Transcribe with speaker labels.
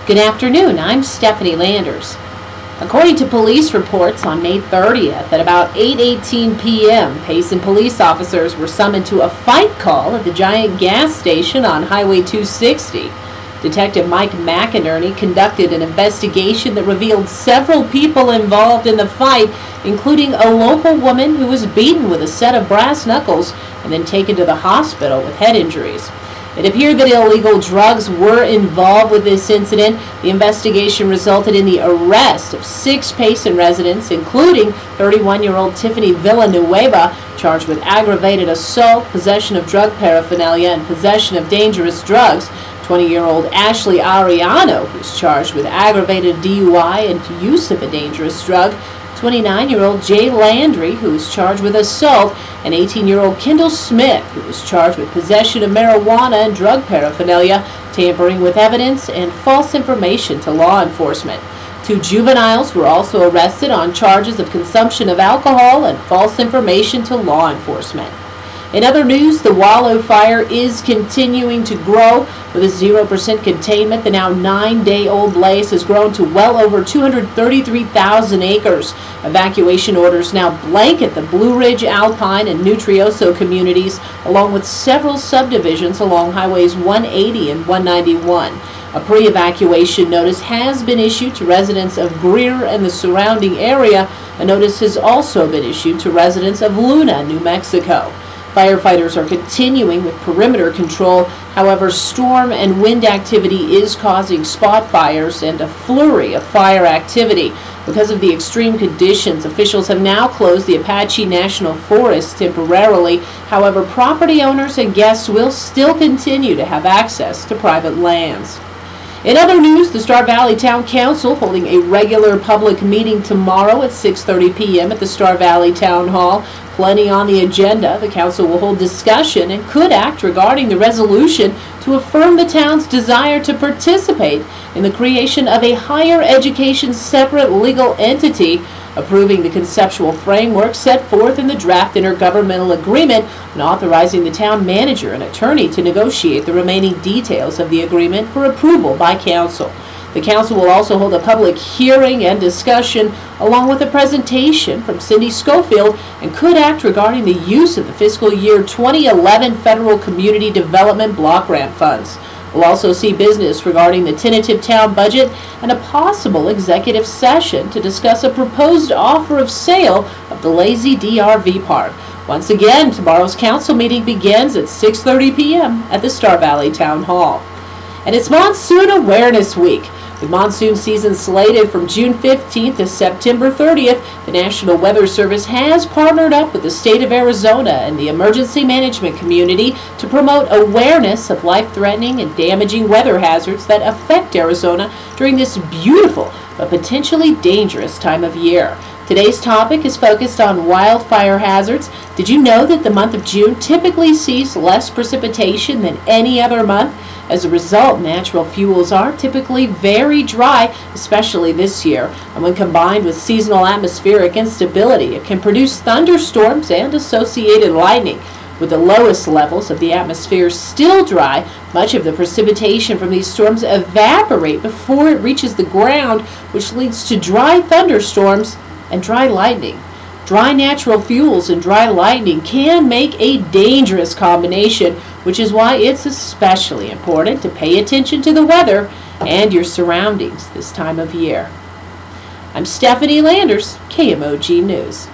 Speaker 1: Good afternoon, I'm Stephanie Landers. According to police reports on May 30th at about 8:18 p.m., Payson police officers were summoned to a fight call at the Giant gas station on Highway 260. Detective Mike McInerney conducted an investigation that revealed several people involved in the fight, including a local woman who was beaten with a set of brass knuckles and then taken to the hospital with head injuries. It appeared that illegal drugs were involved with this incident. The investigation resulted in the arrest of 6 Payson residents, including 31-year-old Tiffany Villanueva, charged with aggravated assault, possession of drug paraphernalia, and possession of dangerous drugs. 20-year-old Ashley Ariano, who's charged with aggravated DUI and use of a dangerous drug. 29-year-old Jay Landry, who was charged with assault, and 18-year-old Kendall Smith, who was charged with possession of marijuana and drug paraphernalia, tampering with evidence, and false information to law enforcement. 2 juveniles were also arrested on charges of consumption of alcohol and false information to law enforcement. In other news, the Wallow fire is continuing to grow. With a 0% containment, the now 9-day-old blaze has grown to well over 233,000 acres. Evacuation orders now blanket the Blue Ridge, Alpine, and Nutrioso communities, along with several subdivisions along Highways 180 and 191. A pre-evacuation notice has been issued to residents of Greer and the surrounding area. A notice has also been issued to residents of Luna, New Mexico. Firefighters are continuing with perimeter control. However, storm and wind activity is causing spot fires and a flurry of fire activity. Because of the extreme conditions, officials have now closed the Apache National Forest temporarily. However, property owners and guests will still continue to have access to private lands. In other news, the Star Valley Town Council holding a regular public meeting tomorrow at 6:30 p.m. at the Star Valley Town Hall. Plenty on the agenda. The council will hold discussion and could act regarding the resolution to affirm the town's desire to participate in the creation of a higher education separate legal entity, approving the conceptual framework set forth in the draft intergovernmental agreement, and authorizing the town manager and attorney to negotiate the remaining details of the agreement for approval by council. The council will also hold a public hearing and discussion, along with a presentation from Cindy Schofield, and could act regarding the use of the fiscal year 2011 federal community development block grant funds. We'll also see business regarding the tentative town budget and a possible executive session to discuss a proposed offer of sale of the Lazy DRV Park. Once again, tomorrow's council meeting begins at 6:30 p.m. at the Star Valley Town Hall. And it's Monsoon Awareness Week. With monsoon season slated from June 15th to September 30th, the National Weather Service has partnered up with the state of Arizona and the emergency management community to promote awareness of life-threatening and damaging weather hazards that affect Arizona during this beautiful but potentially dangerous time of year. Today's topic is focused on wildfire hazards. Did you know that the month of June typically sees less precipitation than any other month? As a result, natural fuels are typically very dry, especially this year. And when combined with seasonal atmospheric instability, it can produce thunderstorms and associated lightning. With the lowest levels of the atmosphere still dry, much of the precipitation from these storms evaporate before it reaches the ground, which leads to dry thunderstorms and dry lightning. Dry natural fuels and dry lightning can make a dangerous combination, which is why it's especially important to pay attention to the weather and your surroundings this time of year. I'm Stephanie Landers, Kmog News.